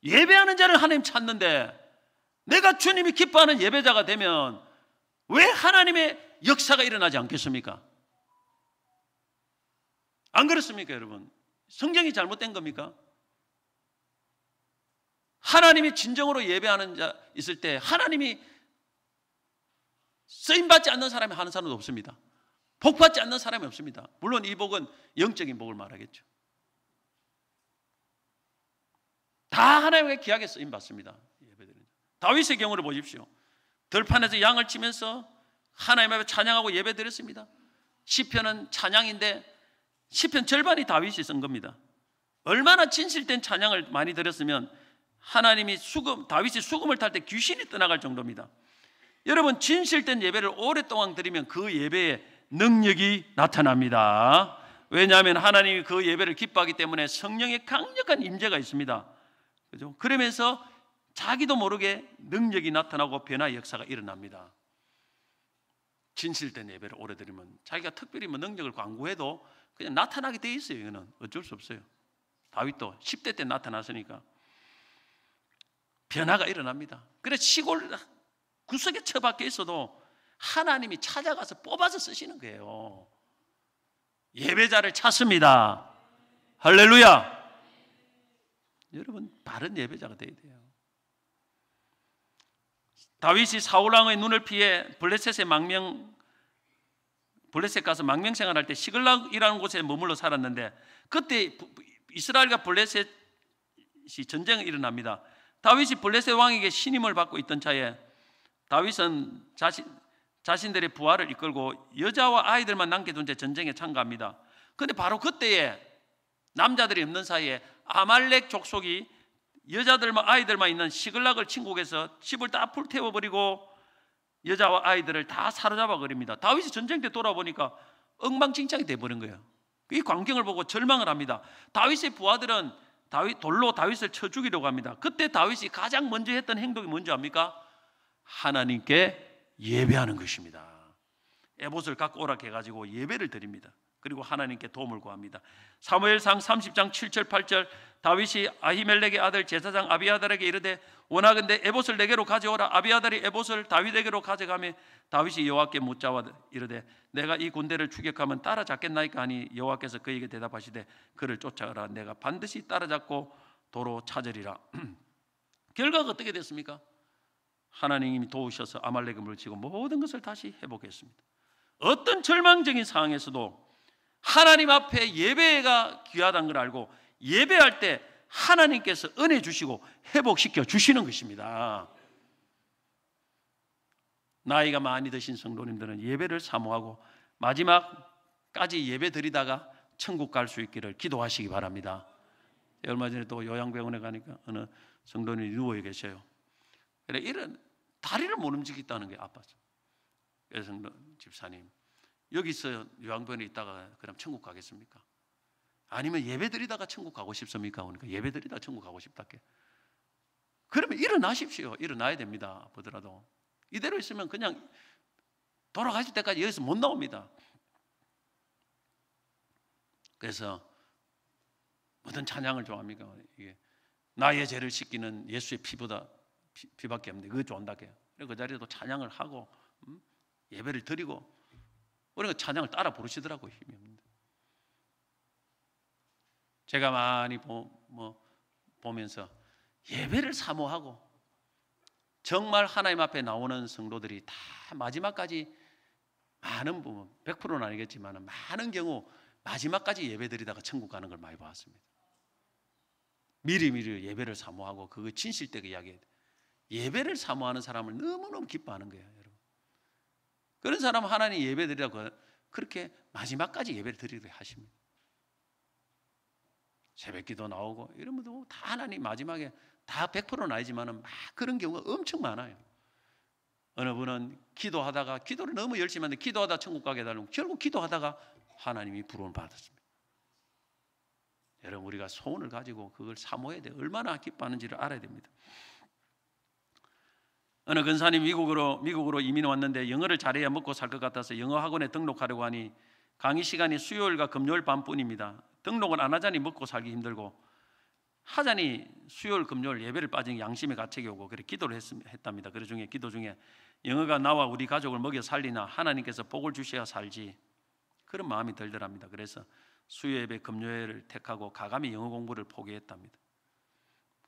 예배하는 자를 하나님 찾는데 내가 주님이 기뻐하는 예배자가 되면 왜 하나님의 역사가 일어나지 않겠습니까? 안 그렇습니까, 여러분? 성경이 잘못된 겁니까? 하나님이 진정으로 예배하는 자 있을 때 하나님이 쓰임받지 않는 사람이 하는 사람도 없습니다. 복받지 않는 사람이 없습니다. 물론 이 복은 영적인 복을 말하겠죠. 다 하나님의 기하게 쓰임받습니다. 다윗의 경우를 보십시오. 들판에서 양을 치면서 하나님 앞에 찬양하고 예배드렸습니다. 시편은 찬양인데 시편 절반이 다윗이 쓴 겁니다. 얼마나 진실된 찬양을 많이 드렸으면 하나님이 다윗이 수금을 탈 때 귀신이 떠나갈 정도입니다. 여러분, 진실된 예배를 오랫동안 드리면 그 예배에 능력이 나타납니다. 왜냐하면 하나님이 그 예배를 기뻐하기 때문에 성령의 강력한 임재가 있습니다. 그죠? 그러면서 자기도 모르게 능력이 나타나고 변화의 역사가 일어납니다. 진실된 예배를 오래 드리면 자기가 특별히 능력을 광고해도 그냥 나타나게 돼 있어요. 이거는 어쩔 수 없어요. 다윗도 10대 때 나타났으니까 변화가 일어납니다. 그래서 시골 구석에 처박혀 있어도 하나님이 찾아가서 뽑아서 쓰시는 거예요. 예배자를 찾습니다. 할렐루야. 여러분, 바른 예배자가 돼야 돼요. 다윗이 사울왕의 눈을 피해 블레셋 가서 망명 생활할 때 시글락이라는 곳에 머물러 살았는데, 그때 이스라엘과 블레셋이 전쟁이 일어납니다. 다윗이 블레셋 왕에게 신임을 받고 있던 차에 다윗은 자신들의 부하를 이끌고 여자와 아이들만 남겨둔 채 전쟁에 참가합니다. 그런데 바로 그때에 남자들이 없는 사이에 아말렉 족속이 여자들만 아이들만 있는 시글락을 침공해서 집을 다 불태워버리고 여자와 아이들을 다 사로잡아 버립니다. 다윗이 전쟁 때 돌아보니까 엉망진창이 돼버린 거예요. 이 광경을 보고 절망을 합니다. 다윗의 부하들은 돌로 다윗을 쳐 죽이려고 합니다. 그때 다윗이 가장 먼저 했던 행동이 뭔지 압니까? 하나님께 예배하는 것입니다. 에봇을 갖고 오라 해가지고 예배를 드립니다. 그리고 하나님께 도움을 구합니다. 사무엘상 30장 7절 8절 다윗이 아히멜렉의 아들 제사장 아비아달에게 이르되 원하건대 에봇을 내게로 가져오라. 아비아달이 에봇을 다윗에게로 가져가며 다윗이 여호와께 묻자와 이르되 내가 이 군대를 추격하면 따라잡겠나이까 하니 여호와께서 그에게 대답하시되 그를 쫓아가라. 내가 반드시 따라잡고 도로 찾으리라. 결과가 어떻게 됐습니까? 하나님이 도우셔서 아말렉을 물리치고 모든 것을 다시 회복했습니다. 어떤 절망적인 상황에서도 하나님 앞에 예배가 귀하다는 걸 알고 예배할 때 하나님께서 은혜 주시고 회복시켜 주시는 것입니다. 나이가 많이 드신 성도님들은 예배를 사모하고 마지막까지 예배 드리다가 천국 갈 수 있기를 기도하시기 바랍니다. 얼마 전에 또 요양병원에 가니까 어느 성도님이 누워 계셔요. 그래, 이런 다리를 못 움직이겠다는 게 아파서. 그래서 집사님, 여기서 요양병원에 있다가 그럼 천국 가겠습니까? 아니면 예배 드리다가 천국 가고 싶습니까? 그러니까 예배 드리다가 천국 가고 싶다게. 그러면 일어나십시오. 일어나야 됩니다. 보더라도 이대로 있으면 그냥 돌아가실 때까지 여기서 못 나옵니다. 그래서 어떤 찬양을 좋아합니까? 이게 나의 죄를 씻기는 예수의 피밖에 없는데 그거 좋아한다게요. 그 자리에도 찬양을 하고 예배를 드리고 그러니까 찬양을 따라 부르시더라고요. 힘이 없는데. 제가 많이 보면서 예배를 사모하고 정말 하나님 앞에 나오는 성도들이 다 마지막까지 많은 부분 100%는 아니겠지만 많은 경우 마지막까지 예배 드리다가 천국 가는 걸 많이 봤습니다. 미리미리 예배를 사모하고 그거 진실되게 이야기해야 돼요. 예배를 사모하는 사람을 너무너무 기뻐하는 거예요, 여러분. 그런 사람 하나님 예배 드리라고 그렇게 마지막까지 예배를 드리게 하십니다. 새벽기도 나오고 이러면 다 하나님 마지막에 다 100%는 아니지만 막 그런 경우가 엄청 많아요. 어느 분은 기도하다가 기도를 너무 열심히 하는데 기도하다 천국 가게 해달라고 결국 기도하다가 하나님이 부름을 받았습니다. 여러분, 우리가 소원을 가지고 그걸 사모해야 돼요. 얼마나 기뻐하는지를 알아야 됩니다. 어느 근사님 미국으로 이민 왔는데 영어를 잘해야 먹고 살 것 같아서 영어 학원에 등록하려고 하니 강의 시간이 수요일과 금요일 밤뿐입니다. 등록을 안 하자니 먹고 살기 힘들고 하자니 수요일 금요일 예배를 빠진 양심의 가책이 오고 그래 기도를 했답니다. 그 중에 기도 중에 영어가 나와 우리 가족을 먹여 살리나 하나님께서 복을 주셔야 살지 그런 마음이 들더랍니다. 그래서 수요 예배 금요일을 택하고 가감히 영어 공부를 포기했답니다.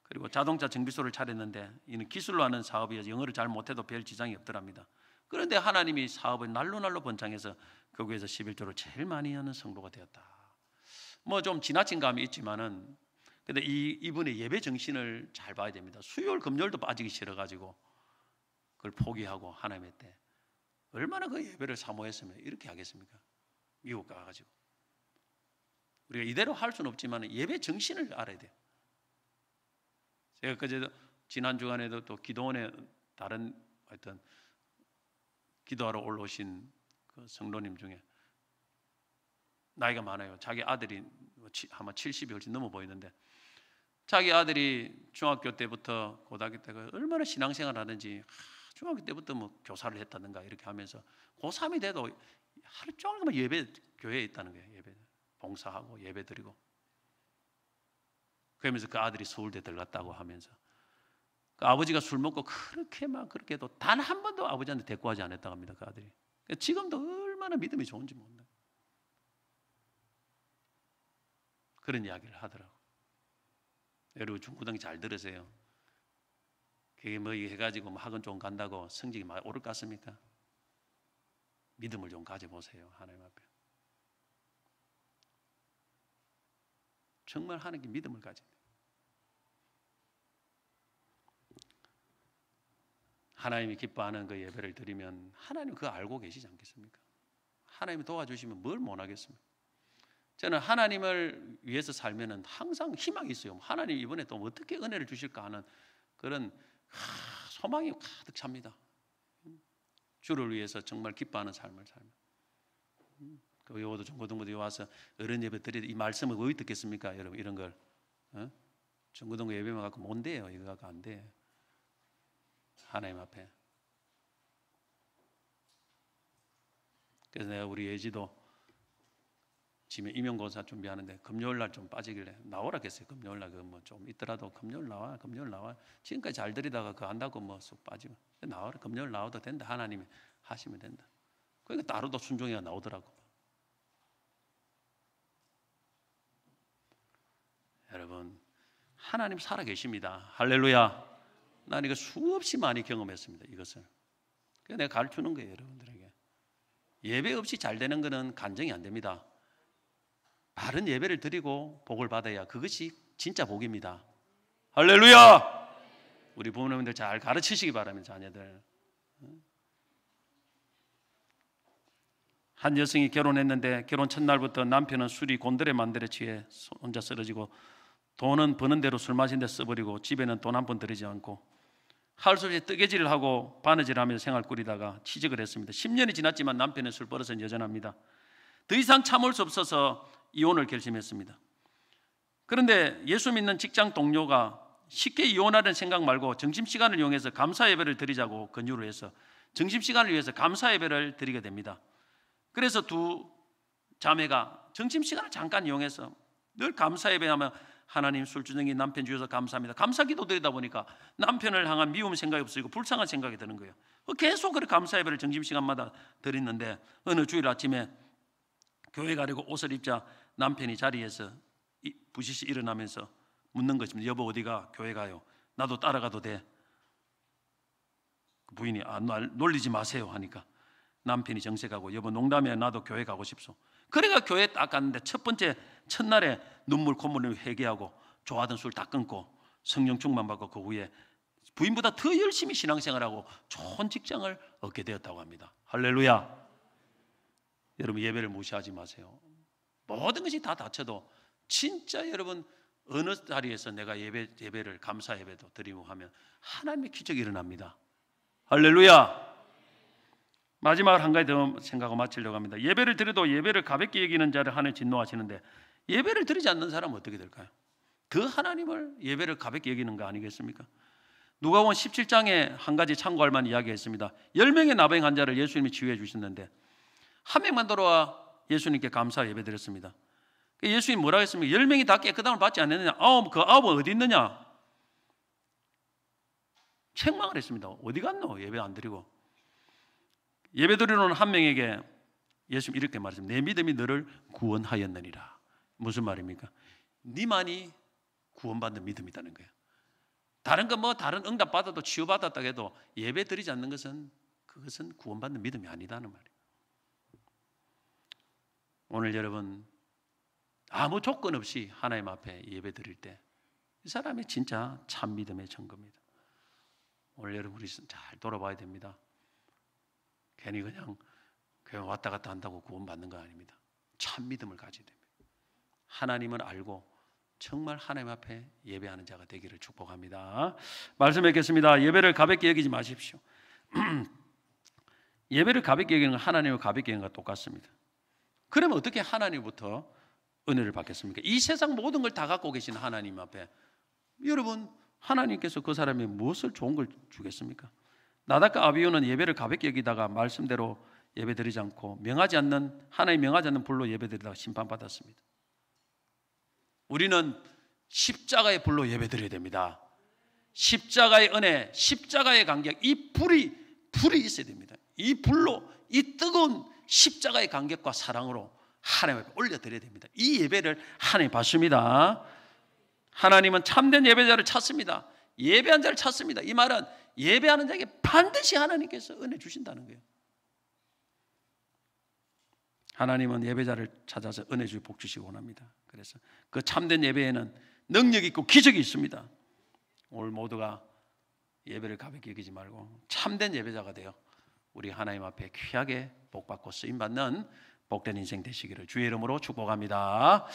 그리고 자동차 정비소를 차렸는데 이는 기술로 하는 사업이어서 영어를 잘 못해도 별 지장이 없더랍니다. 그런데 하나님이 사업을 날로 번창해서 거기에서 11조를 제일 많이 하는 성도가 되었다. 뭐 좀 지나친 감이 있지만은 근데 이분의 예배 정신을 잘 봐야 됩니다. 수요일 금요일도 빠지기 싫어가지고 그걸 포기하고 하나님의 때 얼마나 그 예배를 사모했으면 이렇게 하겠습니까? 미국 가가지고 우리가 이대로 할 수는 없지만 예배 정신을 알아야 돼요. 제가 그제 지난 주간에도 또 기도원에 다른 하여튼 기도하러 올라오신 그 성도님 중에 나이가 많아요. 자기 아들이 아마 70이 훨씬 넘어 보이는데 자기 아들이 중학교 때부터 고등학교 때 얼마나 신앙생활을 하는지 중학교 때부터 뭐 교사를 했다든가 이렇게 하면서 고3이 돼도 하루 종일 예배 교회에 있다는 거예요. 예배 봉사하고 예배 드리고 그러면서 그 아들이 서울대 들어갔다고 하면서 그 아버지가 술 먹고 그렇게 해도 단 한 번도 아버지한테 대꾸하지 않았다고 합니다. 그 아들이. 지금도 얼마나 믿음이 좋은지 모른다. 그런 이야기를 하더라고. 여러분 중고등학교 잘 들으세요. 그게 뭐 해가지고 학원 좀 간다고 성적이 많이 오를 것 같습니까? 믿음을 좀 가져보세요. 하나님 앞에. 정말 하나님께 믿음을 가져야 돼요. 하나님이 기뻐하는 그 예배를 드리면 하나님 그거 알고 계시지 않겠습니까? 하나님이 도와주시면 뭘 못하겠습니까? 저는 하나님을 위해서 살면은 항상 희망이 있어요. 하나님 이번에 또 어떻게 은혜를 주실까 하는 그런 소망이 가득 찹니다. 주를 위해서 정말 기뻐하는 삶을 살면. 그 요도 중고등부에 와서 어른 예배 드리다 이 말씀을 왜 듣겠습니까? 여러분 이런 걸 중고등부 예배만 갖고 뭔데요? 이거 갖고 안 돼. 하나님 앞에. 그래서 내가 우리 예지도 지금 임용고사 준비하는데 금요일 날 좀 빠지길래 나오라 했어요. 금요일 날 그 뭐 좀 있더라도 금요일 나와. 지금까지 잘 드리다가 그거 안다고 뭐 쑥 빠지고 나와라. 금요일 나와도 된다. 하나님이 하시면 된다. 그러니까 따로도 순종해야 나오더라고. 여러분 하나님 살아 계십니다. 할렐루야. 난 이거 수없이 많이 경험했습니다. 이것을. 그래서 내가 가르치는 거예요. 여러분들에게. 예배 없이 잘 되는 것은 간증이 안 됩니다. 바른 예배를 드리고 복을 받아야 그것이 진짜 복입니다. 할렐루야. 우리 부모님들 잘 가르치시기 바랍니다. 자녀들. 한 여성이 결혼했는데 결혼 첫날부터 남편은 술이 곤드레 만드레 취해 혼자 쓰러지고 돈은 버는 대로 술 마신 데 써버리고 집에는 돈 한 푼 들이지 않고 할 수 없이 뜨개질을 하고 바느질하면서 생활 꾸리다가 취직을 했습니다. 10년이 지났지만 남편의 술 버릇은 여전합니다. 더 이상 참을 수 없어서 이혼을 결심했습니다. 그런데 예수 믿는 직장 동료가 쉽게 이혼하는 생각 말고 점심시간을 이용해서 감사 예배를 드리자고 권유를 해서 점심시간을 위해서 감사 예배를 드리게 됩니다. 그래서 두 자매가 점심시간을 잠깐 이용해서 늘 감사 예배하면 하나님 술주정이 남편 주셔서 감사합니다. 감사기도 드리다 보니까 남편을 향한 미움 생각이 없어지고 불쌍한 생각이 드는 거예요. 계속 그렇게 감사 예배를 점심시간마다 드렸는데 어느 주일 아침에 교회 가려고 옷을 입자 남편이 자리에서 부시시 일어나면서 묻는 것입니다. 여보 어디가? 교회 가요. 나도 따라가도 돼? 부인이 놀리지 마세요 하니까 남편이 정색하고 여보 농담이야 나도 교회 가고 싶소. 그래가 교회 딱 갔는데 첫날에 눈물 콧물을 회개하고 좋아하던 술 다 끊고 성령 충만 받고 그 후에 부인보다 더 열심히 신앙생활하고 좋은 직장을 얻게 되었다고 합니다. 할렐루야. 여러분 예배를 무시하지 마세요. 모든 것이 다 닫혀도 진짜 여러분 어느 자리에서 내가 예배를 감사 예배도 드리고 하면 하나님의 기적이 일어납니다. 할렐루야. 마지막으로 한 가지 더 생각하고 마치려고 합니다. 예배를 드려도 예배를 가볍게 여기는 자를 하나님 진노하시는데 예배를 드리지 않는 사람은 어떻게 될까요? 그 하나님을 예배를 가볍게 여기는 거 아니겠습니까? 누가복음 17장에 한 가지 참고할 만한 이야기가 있습니다. 10명의 나병 환자를 예수님이 치유해 주셨는데 한 명만 돌아와 예수님께 감사 예배 드렸습니다. 예수님이 뭐라고 했습니까? 10명이 다 깨끗함을 받지 않았느냐? 그 아홉은 어디 있느냐? 책망을 했습니다. 어디 갔노? 예배 안 드리고. 예배 드리는 한 명에게 예수님 이렇게 말했습니다. 내 믿음이 너를 구원하였느니라. 무슨 말입니까? 네만이 구원받는 믿음이라는 거예요. 다른 거 다른 응답 받아도 치유받았다 해도 예배 드리지 않는 것은 그것은 구원받는 믿음이 아니다는 말이에요. 오늘 여러분 아무 조건 없이 하나님 앞에 예배 드릴 때 이 사람이 진짜 참 믿음의 증거입니다. 오늘 여러분 우리 잘 돌아봐야 됩니다. 괜히 그냥 왔다 갔다 한다고 구원받는 거 아닙니다. 참 믿음을 가져야 됩니다. 하나님을 알고 정말 하나님 앞에 예배하는 자가 되기를 축복합니다. 말씀 뵙겠습니다. 예배를 가볍게 여기지 마십시오. 예배를 가볍게 여기는 건 하나님을 가볍게 여기는 것과 똑같습니다. 그러면 어떻게 하나님부터 은혜를 받겠습니까? 이 세상 모든 걸 다 갖고 계신 하나님 앞에 여러분 하나님께서 그 사람이 무엇을 좋은 걸 주겠습니까? 나답과 아비후는 예배를 가볍게 여기다가 말씀대로 예배드리지 않고 하나님 명하지 않는 불로 예배드리다가 심판받았습니다. 우리는 십자가의 불로 예배드려야 됩니다. 십자가의 은혜, 십자가의 간격, 이 불이 있어야 됩니다. 이 불로, 이 뜨거운 십자가의 간격과 사랑으로 하나님 앞에 올려드려야 됩니다. 이 예배를 하나님 받습니다. 하나님은 참된 예배자를 찾습니다. 예배한 자를 찾습니다. 이 말은 예배하는 자에게 반드시 하나님께서 은혜 주신다는 거예요. 하나님은 예배자를 찾아서 은혜 주시고 복 주시기 원합니다. 그래서 그 참된 예배에는 능력이 있고 기적이 있습니다. 오늘 모두가 예배를 가볍게 여기지 말고 참된 예배자가 되어 우리 하나님 앞에 귀하게 복받고 쓰임받는 복된 인생 되시기를 주의 이름으로 축복합니다.